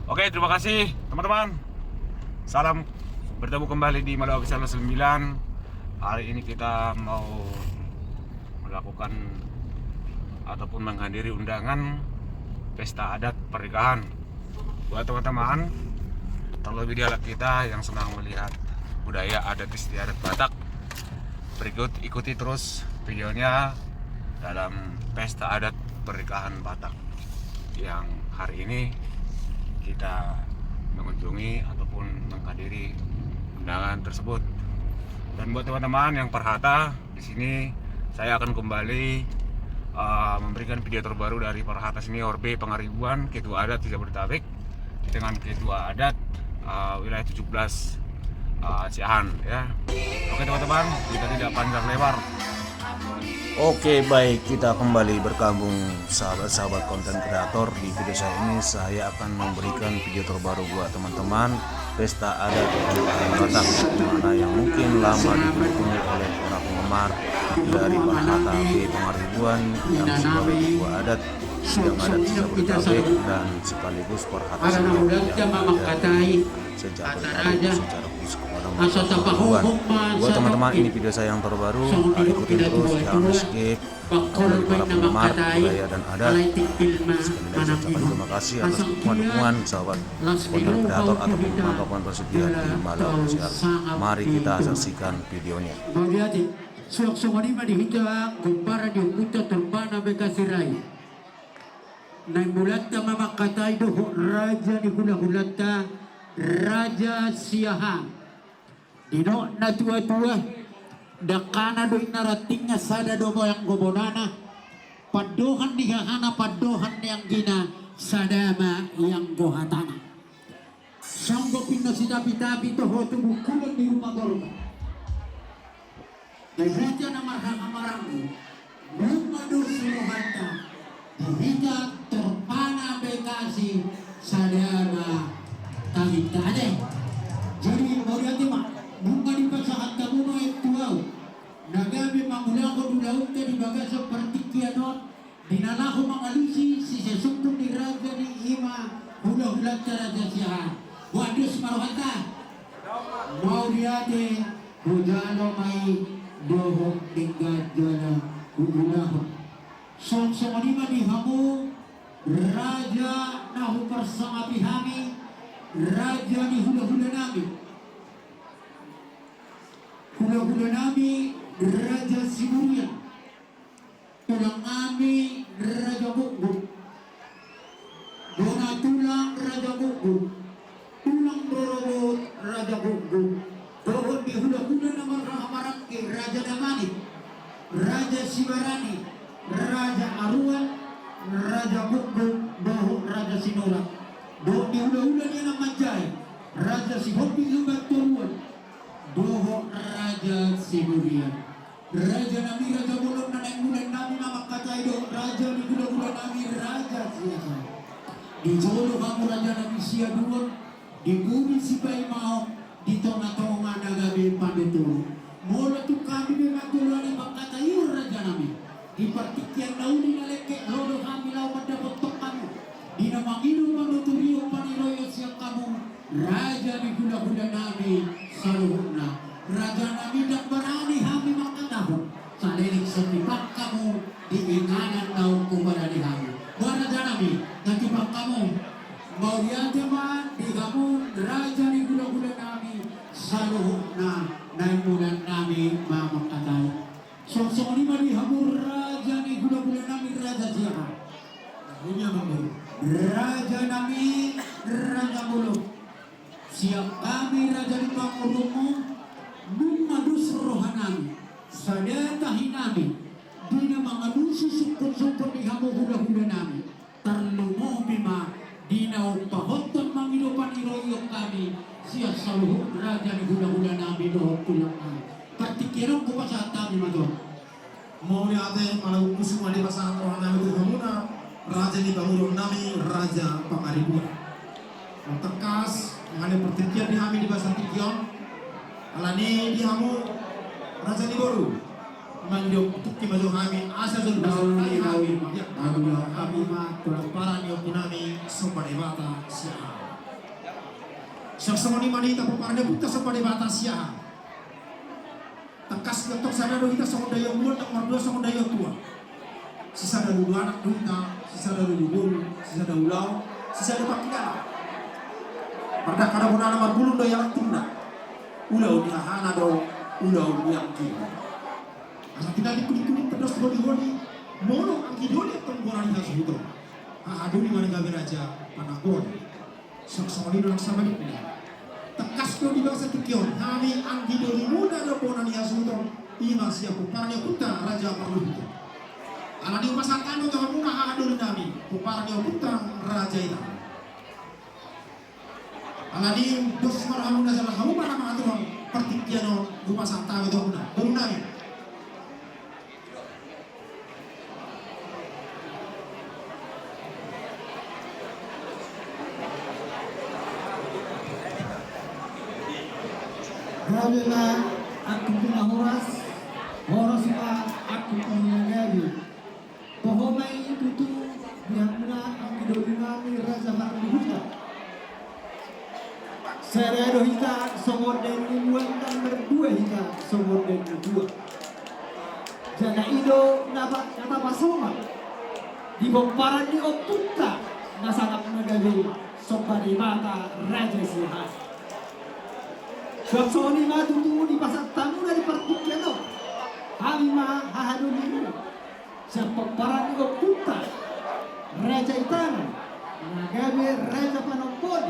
Oke, terima kasih teman-teman. Salam, bertemu kembali di Malu Official 9. Hari ini kita mau melakukan ataupun menghadiri undangan pesta adat pernikahan buat teman-teman, terlebih di alat kita yang sedang melihat budaya adat istiadat Batak. Berikut ikuti terus videonya dalam pesta adat pernikahan Batak yang hari ini kita mengunjungi ataupun menghadiri undangan tersebut. Dan buat teman-teman yang perhata, di sini saya akan kembali memberikan video terbaru dari Perhata Senior B Pangaribuan, Ketua Adat Jabodetabek, dengan Ketua Adat wilayah 17 Ciahan ya. Oke teman-teman, kita tidak panjang lebar. Oke, baik, kita kembali bergabung sahabat-sahabat konten kreator. Di video saya ini saya akan memberikan video terbaru buat teman-teman pesta adat Batak, dimana yang mungkin lama ditunggu oleh para penggemar dari Perhata B Pangaribuan yang sebagai ketua adat yang ada di Jabodetabek dan sekaligus Perhata Senior yang ada sejak bergabung secara khusus kepada Pangaribuan. Buat teman-teman, ini video saya yang terbaru, ikutin terus, jangan skip. Dari para penggemar budaya dan adat, sekali lagi saya ucapkan terima kasih atas dukungan sahabat konten kreator ataupun teman-teman bersedia di Malu Official. Mari kita saksikan videonya. Suak-suak dihijau kumpara diukuta terbana bekasirai. Naimulata mamakatai doho raja di hula-hulata raja siaha. Dino na tua-tua dakana do inaratingnya sada do yang gobonana padohan digahana padohan yang gina sadama yang gohatana. Sanggo pinno si tapi-tapi to hotu bukulan di rumah gorga. Dihija na marang-marangku Bumadu suruhanta dihija terpana bekasi sadama tagitade. Jadi moriati mak bunga di pasahan kamu itu wow. Nagabi mangulako dulaut di baga seperti kianon. Dinalaku mangalusi si sesungguh di raja di ima hula-hula raja siahan. Wadus maruhata. Mau diade hujano mai dohok tinggal jana hula. Song-song lima di hamu raja nahu persangapi hami raja di hula-hula nami. Hula-hula nami raja Siburia, tulang kami raja Bukbuk, dona tulang raja Bukbuk, tulang dorobot raja Bukbuk, dohon di hula-hula nama Rahamarangke raja Damani, raja Sibarani, raja Aruan, raja Bukbuk, dohon raja Sinora, dohon di hula-hula dia nama Jai, raja Sihobi Lubat Turuan, doho raja Siburia, raja nami raja bolong nanai mulen nami nama katai do raja di gula-gula nami raja siasa. Di jolo kamu raja nami sia duon, di bumi si bai mau, di tonga-tonga nagabe pandetu. Mola tu kami memang dolani makatai raja nami. Di partikian launi naleke rodo kami lau mendapat kamu. Di nama hidup manuturio paniroyo siang kamu. Raja di gula-gula nami saluhna. Raja nami dak berani hami makatahu. Salirik setipak kamu diinganan daun kepada di hami. Raja nami natipak kamu. Mau dia teman di kamu. Raja di gula-gula nami saluhna. Naimunan nami makatahu. Sosok lima di hamu raja di gula-gula nami raja siapa? Ini apa raja nami raja bulu. Siap kami raja di pangurumu Numadus rohanami sadata hinami dina mangalusi sukun-sukun di hamu hula-hula nami terlumo bima dina upahotan mangidopan iroyok kami siap saluh raja di hula-hula nami dohok tulang kami partikiran ko pasat kami madon mau lihatnya malah kusuma di pasangan orang nami itu hamuna raja di bangun nami raja Pangaribuan tekas mengenai pertikian di kami di bahasa Tikion alani di hamu raja di boru manjok tuki maju kami asal dari bahasa Tikion ya kami mah para nyoki nami sopan ibata siapa Saksoni manita peparne buta sepade batas ya. Tekas ketok sana do kita sama daya mulut tak merdua sama daya tua. Sisa ada dulu anak duita, sisa ada dulu guru, sisa ada ulau, sisa ada pakian. Pada kada guna nama bulung do yang tunda. Ulau dia hana do, ulau yang kiri. Asa tidak dikulit-kulit pedas holi-holi, mono angki doli atau ngorani hasu itu. Aduni mana gawe raja panakon. Saksoni do sama di punya. Tekas do di bangsa tukion, kami angki doli muda do bonani hasu itu. Ima siapa paranya putra raja parluhuto. Ala di upasakan untuk rumah adul nami, puparnya putra raja itu. Ala di dos marhamuna salah kamu mana mengatur pertikian upasan tahu itu guna, nami. Raja aku punya horas aku punya gaji. Pohomai itu yang benar ang idolingani Raja Parluhuto. Seredo hita somoden nimuan dan berdua hita somoden berdua. Jana ido nata pasoma di bomparan di oputa nasanap nagawi sobari mata Raja Sihat. Saksoni matutu di pasar tamu dari pertikian Hama hahadunimu sepeparan ko puta Raja Itana nagabe Raja Panompon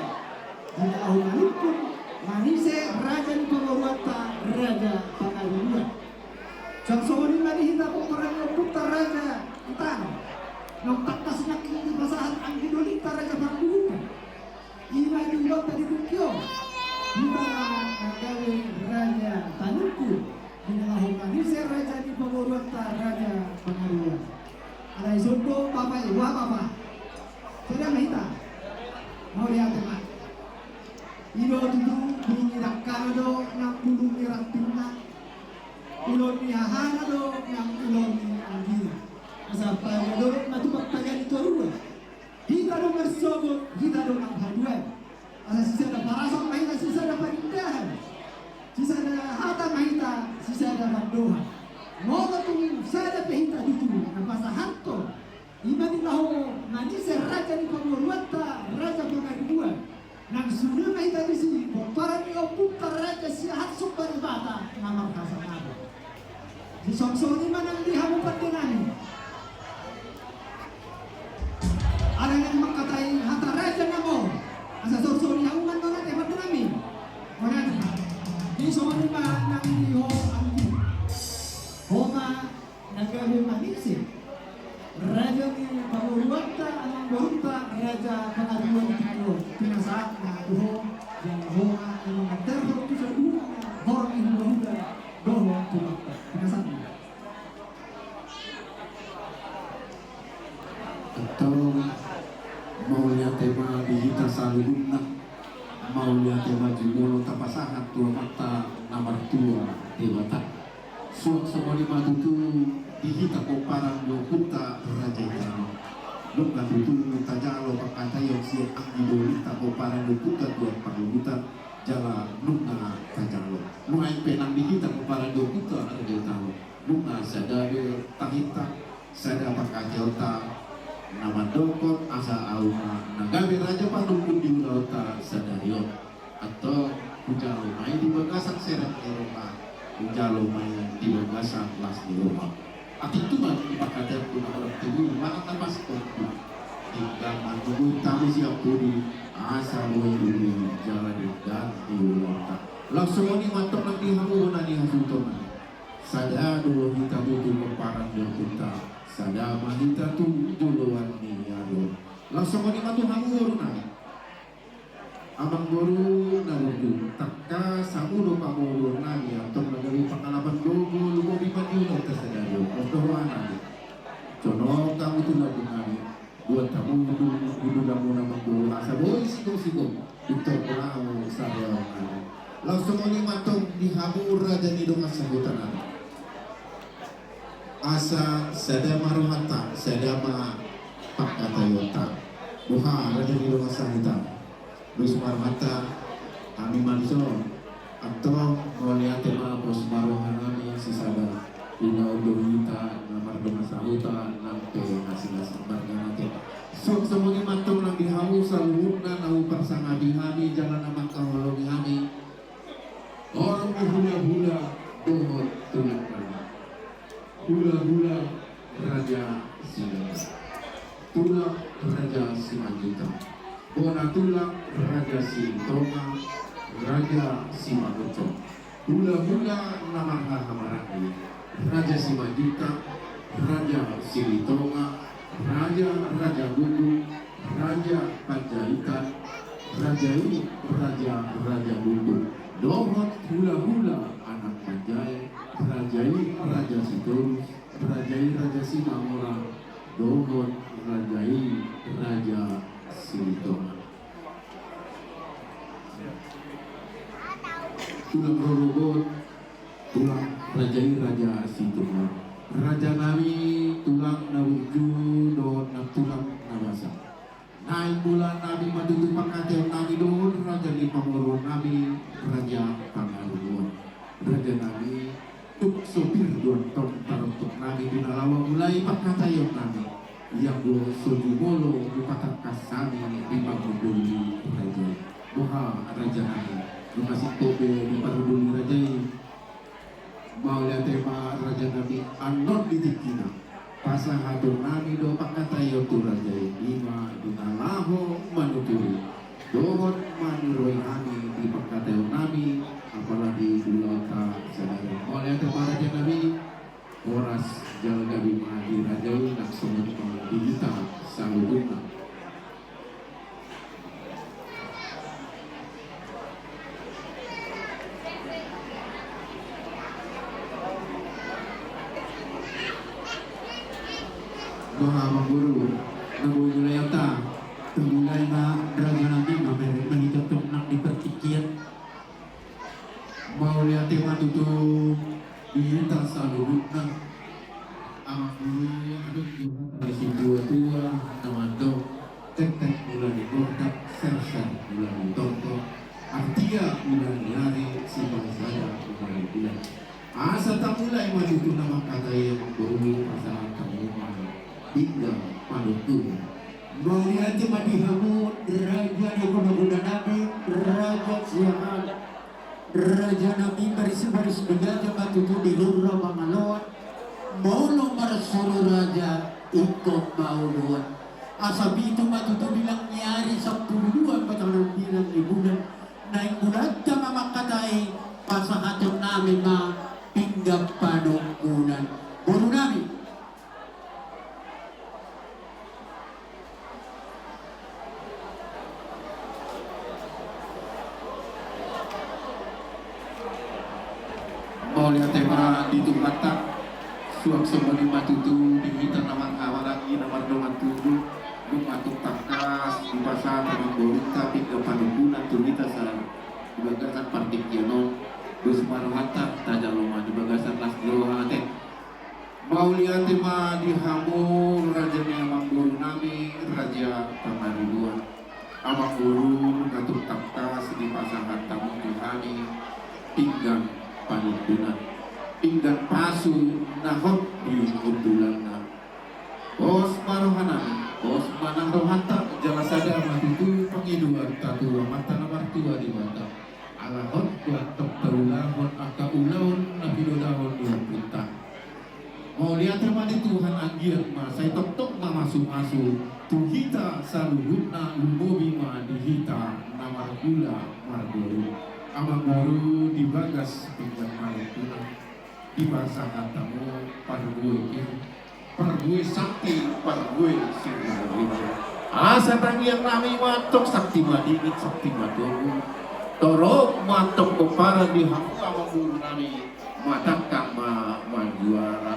dinahunalipun manise Raja ni Pangorwata Raja Pangaluan Saksoni manihita peparan ko puta Raja Itana nang takas na kini basahan ang hidolita Raja Pangaluan ina dulot tadi kukyo kita nagabe Raja Tanuku dinahunalise Raja ni Pangorwata Raja Pangaluan. Ada isondo bapak ibu apa? Sudah mahita. Mau lihat teman. Ilo tutu bingirak kanado nang bulu mirak tina. Ulon ni hahanado nang ulon ni anggina. Asal payado matu pagtagan itu ruwe. Kita do bersobot, kita do nang haduan. Asal sisa ada parasok mahita, sisa ada parindahan. Sisa ada hata mahita, sisa ada bandoha. Moga tung sada pehita itu napasa hanto. Imani laho nanise Raja ni Pangorwata Raja Pangaluan. Nang sudah mahita di sini, para ni oputa Raja Sihat Sobari Bata namang kasanado. Di Saksoni manang dihamu pandenani. Ada yang mengkatai hata Raja namo. Asa Saksoni hamu manona temat nami. Mana di Saksoni manang diho anggi. Homa nagawe manisi Raja ni Pangorwata ang Borunta Raja Pangaluan itu pinasaat na doho yang homa ang mga terho tu sa dua horang inuhuda doho tumakta pinasaat na atau mau lihat tema digital saluduna mau lihat tema jumolo tapasahat tua mata nomor tua dewata suat semua di matutu dihita koparan lo puta Raja Itana luka tutu tajalo pakata yang siap anggi dolita koparan lo puta tuan Parluhutan jala nunga tajalo nuai penang dihita koparan lo puta Raja Itana nunga sadade tahita sada pakajota nama dokot asa auma nagabe Raja Pandumpun di ulauta sadarion atau pujalo mai di bagasan seret Eropa pujalo mai di bagasan las di Roma ati tuman ipakadar ko na orang tubuh mana tapas ko tinggal manunggu tamu siap pudi asa mo yuri jalan dan di ulauta langsung ni mantok nang dihamu na ni hasuton sada do kita butuh keparan yang kita sada mahita tu duluan ni ado langsung ni matu hangur na abang guru na guru takka samudo pamuro na ni atong nagari pangalaman dogo lugo biman yun ta sa dayo otowana cono kamu tu lagu nani buat kamu dulu na muna magduro asa boy sigo ito pula mo sa dayo langsung ni matong dihabur raja ni dong sabutan na asa sada maruhata sada ma pakatayota buha raja ni dong sa hita Lus marmata kami maniso atau melihat tema bos barohan kami sisada ina udorita namar dengan sahutan nampe hasil barga nanti sok semuanya matung lang dihamu saluhuna nau persangadi kami jalan nama kahologi kami orang hula-hula dohot tulang hula-hula Raja Simanjuta tulang Raja Simanjuta bona tulang Raja Sintonga Raja Simanguco hula-hula nama hamarani Raja Simanjuta Raja Silitonga Raja Gugu Raja Panjaitan Raja Gugu dohot hula-hula anak Panjai Raja Sitorus Raja Simamora dohot Raja Silitonga tulang rorogot tulang Raja Silitonga Raja Nami tulang Nawuju don tulang Nawasa naik bulan Nabi Madutu Pakatel Nabi don Raja Limamoro Nabi Raja Pangarugon Raja Nabi tuk sopir don ton tarotok Nabi binalawa mulai pakatayon Nabi yang do sojumolo dipatak kasami bimaguduli Raja Boha Raja Nabi dikasih tobe diparuduli Raja mau lihat tema Raja Nabi anon ditikina pasahadur Nabi do pakatayon tu Raja lima dinalaho manuturi dohot manuroi Nabi di pakatayon Nabi apalagi bulata sadaya oleh tema Raja Nabi Horas Jalgabi Mahadi Rajawi langsung digital saluduna doa guru nabu julayata mulai na Raja Nabi mamere menitotok nak dipertikian mau lihat tema tutup diinta saluduna amak guru aduh dari tua namando tek bulan di kota sersan bulan di tonto artia bulan di hari simpang saya bulan bulan asa tak mulai maju tu nama kata yang berumi pasangan kamu hingga panutu melihat madi hamu Raja Nabi Nabi Raja Siahan Raja Nabi baris begaja batutu di lurah Bangalon molo marasuro Raja ikut mauluan asabi itu batutu bilang nyari 10 patalan bilang ibunan naik bulan jama makatai pasahatun namin ma pinggap panungkunan buru namin mau lihat tema di Tumpata suak semua matutu dihitan nama kawalangi nama dongan tujuh lumatuk takas di pasar teman boring tapi ke panungkunan turita sarang di bagasan partik yono dus maruhata tajaloma di bagasan las rohate mau lihat tema di hamur Raja Niamang Guru Nami Raja Pangaribuan Amang Guru ngatuk takas di pasangan tamu Tuhani pinggang panuntunan pinggan pasu nahot di untulan na bos marohanan bos manang rohanta jala sada matutu pangiduan tatua mata nomor tua di mata alahot kuat tok taulahon aka ulaun nabidodahon dua puntang mau lihat teman di Tuhan anggir ma saya tok masuk tuhita saluhutna lumbobi ma dihita namar gula margoru Amang Guru di bagas pinjam malukuna di pasangan tamu pargue sakti pargue sinarwija asa tangi yang nami matok sakti madingit sakti madogu torok matok kepara di hamu Amang Guru nami matakang juara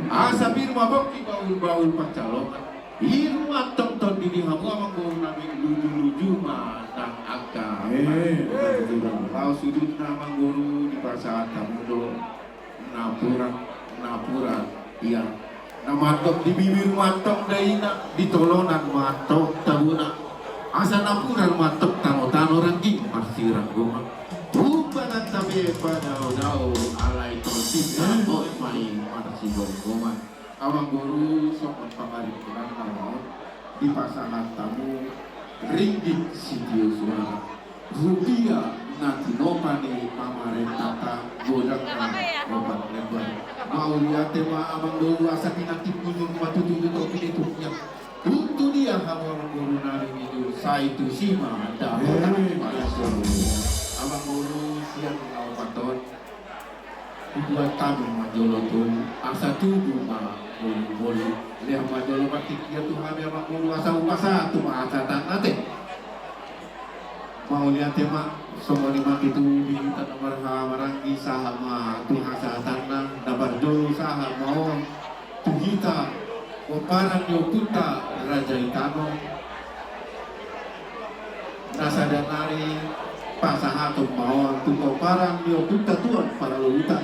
asa bir mabok di baul pacalongan Iru matok ton di hamu Amang Guru nami luju matang akal Lau sudut nama Guru di pasar tamudo napura iya namatok di bibir matok daina ditolonan matok tabuna asa napuran matok tano ranking masih sirang goma. Tuba na tabi pada daw alay konsista o main pada sigong goma. Awang guru sok pangari kurang naon di pasangan tamu ringgit sitio suara rupiah nanti nopani pamarentata godang obat lebar mau lihat tema abang guru asa kinaktif kunjung matututu to pinitunya untuk dia kamu abang guru nari itu saya itu sima dahulu pada guru abang guru siang paton buat tamu majolotun asa tubuh ma boleh lihat majolo batik dia tuh kami abang guru asa upasa tuh asa tanate mau lihat tema semua lima itu kita nomor hamaranggi sahama tuh asa tanang dapat dulu saham mau tuh kita Oparan Yokuta Raja Itano Nasa Danari Pasahato Mawang tuh Oparan Yokuta Tuan para lulutan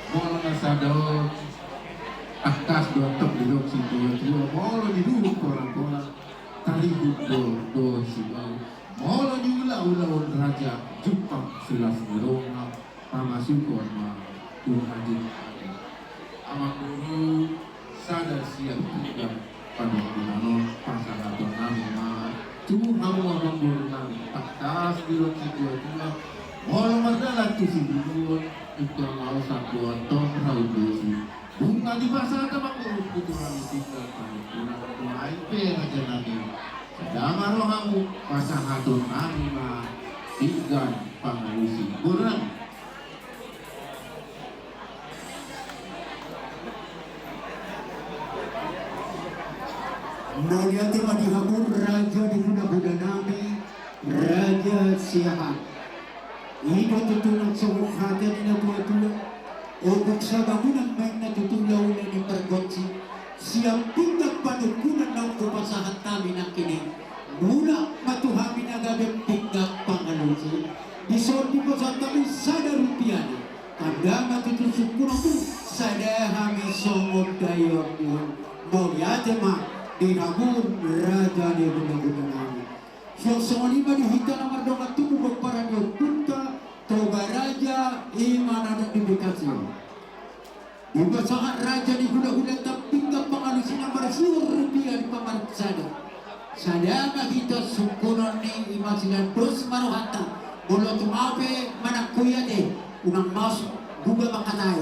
Molo nasado akas dotok di dok si tua molo di duduk kolang-kolang talibut do si bau molo di ulah raja Jepang silas ngerona pamasukon ma Tuhan amang guru sadar siap tidak pada binano pasangan nami ma Tuhan amang guru nami akas di dok si tua molo mardalan tu si duduk itu mau satu tong raut dosi bunga di pasar tempat urut puturan tinggal kami kurang dua IP raja nabi sedang rohamu pasang hatun nami ma tinggal pangalusi kurang Naliati madihamur raja di budak-budak nami Raja Siahan Ino tutulong sa hukatan ni natuwa-tuwa o kung sa bangunan may natutulaw na ni Pargotsi siyang pindag panukunan ng kupasahan namin ang kinig mula matuhamin na gabing pindag pangalusi isorti po sa kami sada rupiana kada matutusok ko na po sada hami songod kayo mo mogyate ma dinamur raja ni budak-budak namin so lima dihita na mardong at tumubag para niyo punta toga raja imana ng dibikasyon iba sa raja ni hula-hula taping ka pangalusin ang marasur rupiah di pamariksada sada makita sukunan ni imasilan dos maruhata mula tumape manakuya de unang mas buga makatay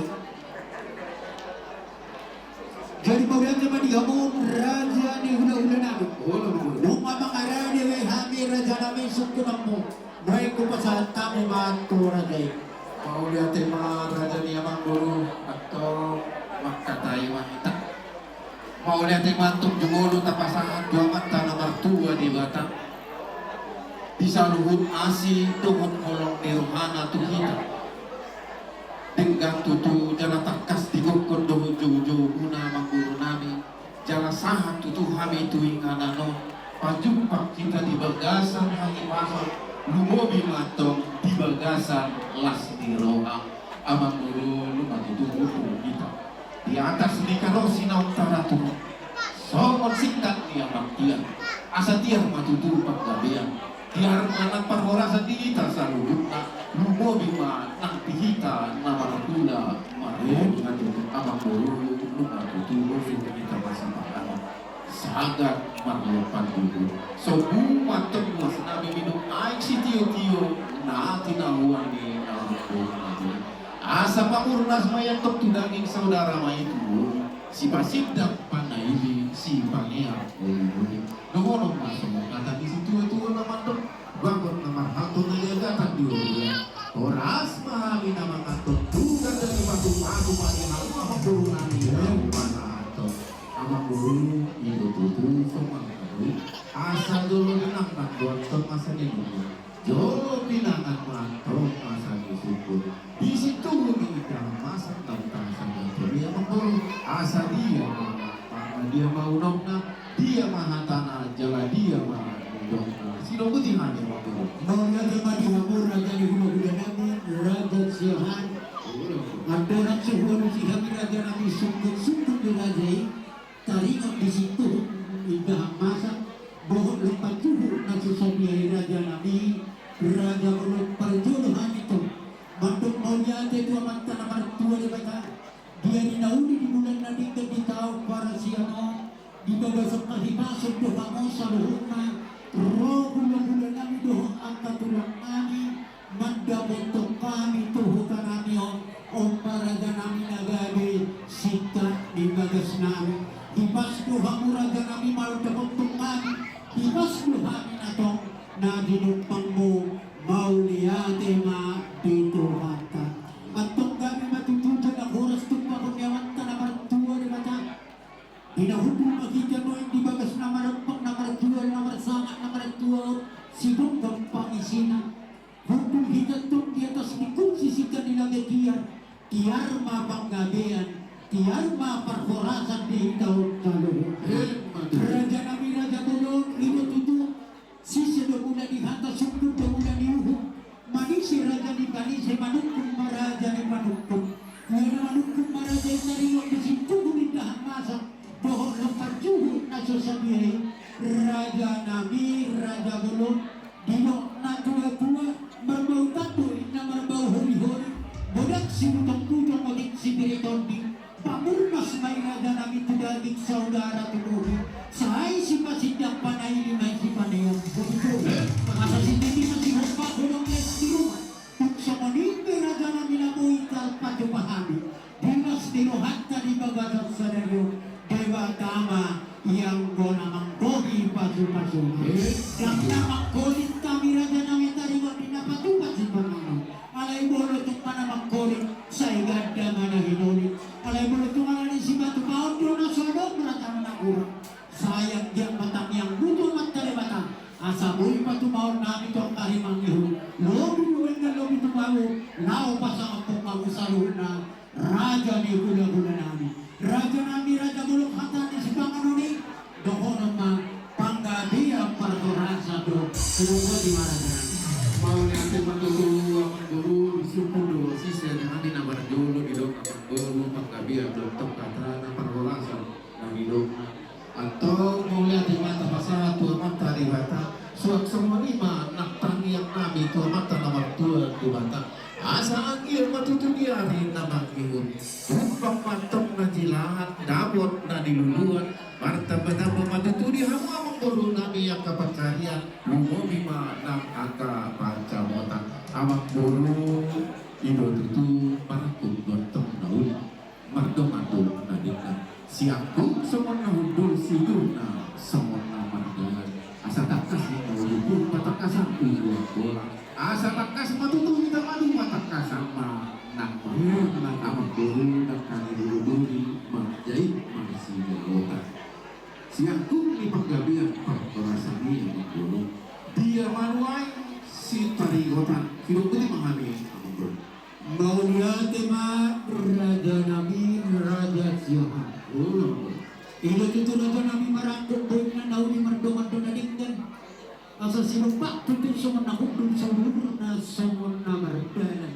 jadi maulian naman dihamon raja ni hula-hula namin nung mamakara ni hami raja namin sukunan mo may kupasahan kami matura day mau lihat tema raja ni amang guru atau makatay wanita mau lihat tema tuk jumolo tapasangan dua mata nomor tua di batang bisa luhut asi tuhun kolong ni rohana tu kita dengan tutu jala takas di kokon dohu juju guna amang guru nami jala sahat tutu hami tuing anano pajumpak kita di bagasan hangi masuk lumobi matong di bagasan las di roha amang guru lupa tutup kita di atas ni karosi na utara tuh somon singkat ni amang tiang asa tiang matutu paggabian tiar anak parhorasa di kita saludut na lumobi matang pihita na maratula marin amang guru lupa tutup kita bersama sagat marlupan dulu so buat mas nabi minum air si tio na tinahuan ni asa pamurnas mayang tok tudangin saudara may itu si pasidap panaili si pangia nungolong masuk kata di situ itu naman tok bangun naman hato na liagatan dulu oras mahami naman tok tugan dari batu-batu pagi halu mahapurungan yang mana tok amang guru itu tutu somang kadu asal dulu dinangkan dontong masa dulu jolo pinangan mantong masa disukur di situ kita masa tentang sangat dia mengguru asal dia karena dia mau nongna dia mahatana jala dia mahatana sino putih hanya mengguru Maunya tema dihamur raja di budak-budak nami Raja Siahan Mandorak suhun si kami raja nami sungguh-sungguh dirajai taringan di situ dahang masak bohong lepas juhur nasusabiari raja nabi raja ulun perjodohan itu mandok mauliate tua mantan nomor 2 di baca dia dinaudi di bulan nadika di tahun para siano di bagasok kahibasok doha mosa luhurna roh bulan nabi doha angka tulang nami manda bentuk kami tuhukan nami om paraga nami nagade sita di bagas nami ibas doha muraga nami malu bentuk kami ibas doha minatong na dinumpangmu mauliate ma dituhatan atong kami matutunan ang oras tumpa kunyawanta na martua di mata hinahubong makita mo hindi bagas na maragpak na martua na marasama na martua sibong kang pangisina hubong hitatong di atas likod sisika nila gatiyan tiarma panggabian tiarma parkorasan di taon kaluhut raja nami raja tulong inututu sisi do muna di hata sundut do muna di uhu manisi raja di kanisi manukum maraja di manukum ngana manukum maraja di nariwa bisitu gumindahan masak bohong lepas juhur nasosabiari raja nabi raja gulung dinok na tua-tua berbau tatu na berbau hori-hori bodak sinutang pujang maging sibiritondi pamurnas may raja nabi tudaling saudara tunuhi sahay si pasidang panay limay si panayang masa si Titi masih humpa hulong les di rumah tuksa monimbe raja nabi namuhi kalpado pahami dinas dirohat ka di bagasang sadaryo dewa tama yang gona manggohi pasu-pasu yang namang kulit kami raja nabi tariwa dinapatupat si panayang alay bolo tuk mana mangkulit sa igada mana hinulit alay bolo tuk mana ni si batu paon doon na solong merata na kurang sayang yang batang yang butuh matali batang asa boy patumawon namin to ang karimang ihon lobi duwen na lobi tumawo lao pasang ang pagsaluhin na raja ni gula-gula namin raja namin raja bulok hatan ni si Panganuni doon naman panggabi ang partorasa do kuluwa di maragan Mau nanti matulungan ang guru supudo sisa na namin na marjulo idong ang guru pagkabiya doktor kata na parolasan ng idong atau mau lihat di mata pasar tua mata di mata suat semua lima nak tangi yang nabi tua mata nomor 2 di mata asa angin matutu diari nama ihun rumpang matok na jilahat dabot na diluluan martabada matutu di hama mengguru nabi yang kapakarian lumomima nam angka panca motak amak guru ido tutu parakut gontong naul mardo-mardo nadika siangku semua nahudul siduna semua namardan asa takas ni nahudul patakasan ulo bola asa takas matutu kita madu matakas sama nak nak amak guru nak kali dulu menjahit manusia otak siangku ni penggabian perasaan yang guru dia manuai si tarigotan hidup ini mengambil amak guru mauliate ma raja nabi raja siahan ilo tutu raja nabi marangkuk boy na nauni mardo-mardo na dinggan asa sinupak tutu sama nahudul saudul na sama namardanan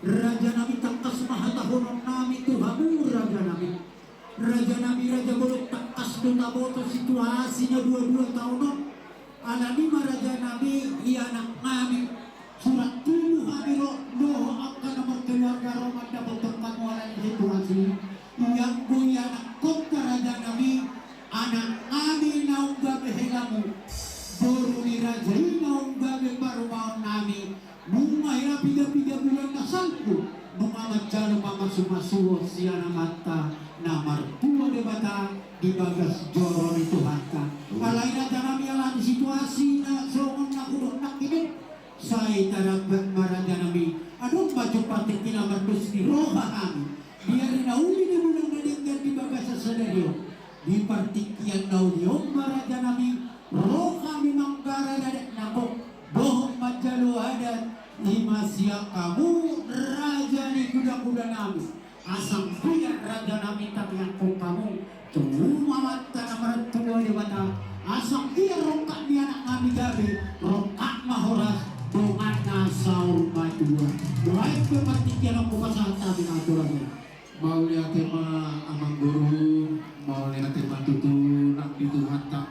raja nabi tangkas mahatahunong nami tuhamu raja nabi raja bolok tangkas duta boto situasinya 22 tahunan alami raja nabi ianak nami surat tubuh kami doa akan nomor keluarga Roma dapat terkamualan situasi yang punya anak kota raja nabi anak kami naung gabe helamu boru ni raja naung gabe baru mau nami mumay na 3 bulan na salpo numamat jalo mamasuo siya na mata na martua de bata di bagas joro ni Tuhan ka alay raja nabi alam situasi na songon na kulong nakinig saya taranggan maraja nabi anong baju patik kinamardus ni roha kami biar nauli ni mulang nadinggan di bagasa sadaryo di partikyan nauli maraja nabi roha kami manggara dadak nako bohong majalo adat lima siang kamu raja ni kuda-kuda nabi asam biar raja nabi tapi yang kamu cuma mata namaran tua di mata asam biar rongkak di anak kami gabi rongkak mahoras dengan nasaur madua doain kepertikian aku pasangan tabi naturalnya mau lihat tema amang guru mau lihat tema tutu nak itu hantar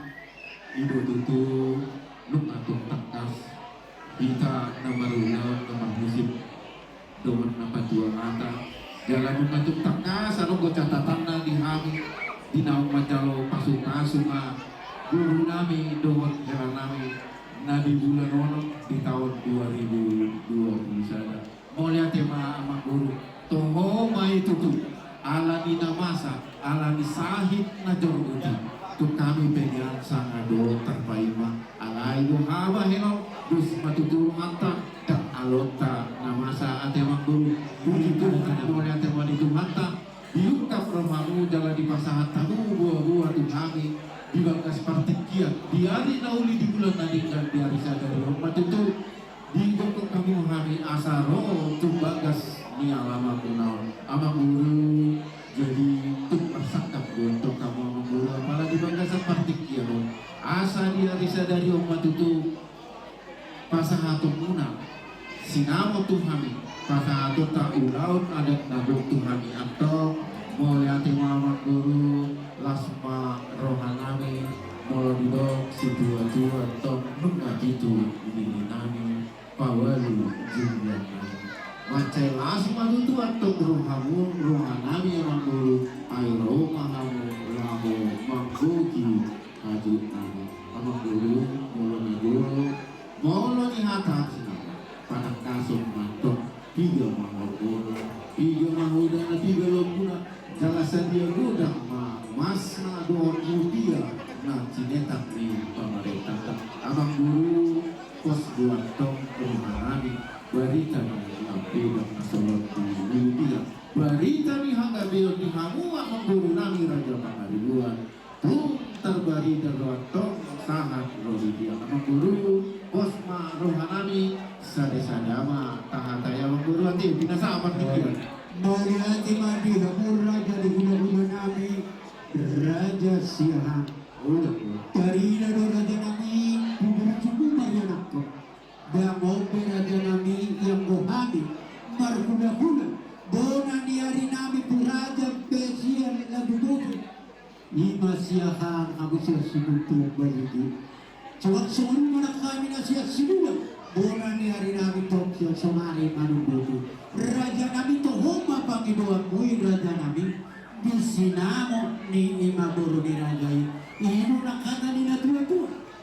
ibu tutu nuk atung takas kita nomor musim domen nama dua mata jalan untuk takas anu go catatan di hami di naung majalo pasung-pasung guru nami domen jalan nami Nabi bulan ono di tahun 2020 sana mau lihat tema ama guru toho mai tutu alami namasa alami sahid na jorguti tu kami pegang sangado terpaima alai haba heno dus matutulung anta tak alota namasa atema guru begitu kana mau lihat tema di tumanta diungkap romamu jalan di pasahat tamu buah-buah tu kami di bangkas partikian di hari nauli di bulan nanti dan di hari sadari hormat itu di bangkok kami menghami asaro tu bagas ni alama kunau ama guru jadi tuk persakap untuk kamu ama guru apalagi bangkas partikian asa di hari sadari hormat itu pasahatung munang sinamo tu kami pasahatung tak ulaun adat nabuk tu kami atau mau lihat ama guru lasma rohanami molo didok si dua top nunga gitu ini nami pawalu jumlah nami macai lasma itu atau rohanami yang dulu airo mahamu lamu mangkuki haju nami ama guru molo ni hata sinama pada kasum mantok tiga mahoda na tiga lopuna jalasan dia gudang masa 20 nah cinetak nih pemerintah abang guru pos 2 tong perumahan berita nih abang nasolot di berita nih hangga bion di hamu abang guru nami raja pangaribuan tuh terbari dari tong sangat rodi dia abang guru pos ma rohanami sadama tahataya abang guru nanti binasa apa nih Melihat madi hamur raja di guna-guna nami Raja Siahan dari nado raja nami bubur cukup marianakko dan mobe raja nami yang bohami marguna-guna bona ni hari nami puraja pesian lagu bobi Ima Siahan aku siya sinutu baligi cewak semua anak kami nasiya sinula bona ni hari nami tok siya somari manunggotu raja nami to homa pangiduan mui raja nami di sinamo ni ima buru ni raja inu nakata ni na tua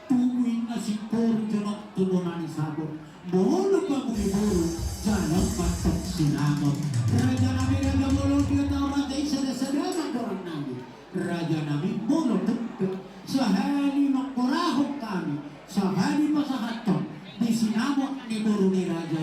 tumuin na si poro jonok tununani sabon molo pa muli buru jalan patok sinamo raja nami raja molo dia tau raja isa na sadama dorang nami raja nami molo tukto sahali mangkorahok kami sahali pasahaton di sinamo ni buru ni raja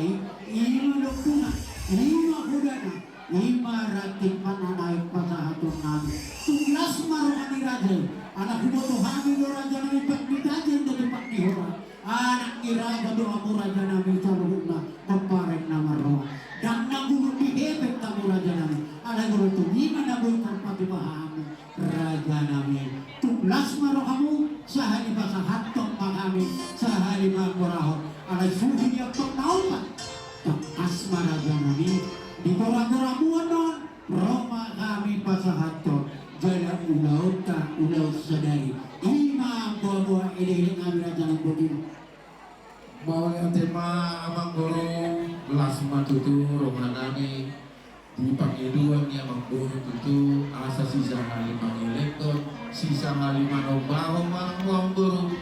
inu dokuna lima kudana lima rating pananaik pasahaton nami tulas marungan raja anak kumoto hami do raja nami pagbidajan do tempat ni hora anak ni raja do aku raja nami caruna maparek na marungan dan nagulong dihebek tamu raja nami anak guru tu lima nagoy tarpati pahami raja nami tulas marungamu sahali pasahaton pangami sahali magmurahon anak suhi niya panaupan asmara janami di gora-gora muanon Roma kami pasahaton jala ulau sadari imam bawa ini kami raja ng bodino mau lihat tema abang guru lasma tutu rohanami di pangiduan ni abang guru tutu asa sisa hari pangilekton sisa hari manobaho mang guru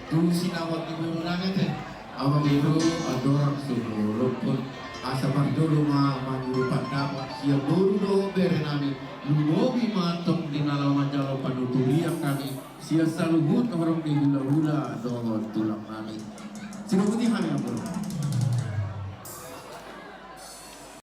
tu sinawat ni guru nanget abang guru adorang suruh pun asa pardolo manguru pandapat siya guru do berenami lumobi matong dinalaman jalo panutuliak kami siya saluhut orang di hula-hula do tulang nami sinubuti kami ang guru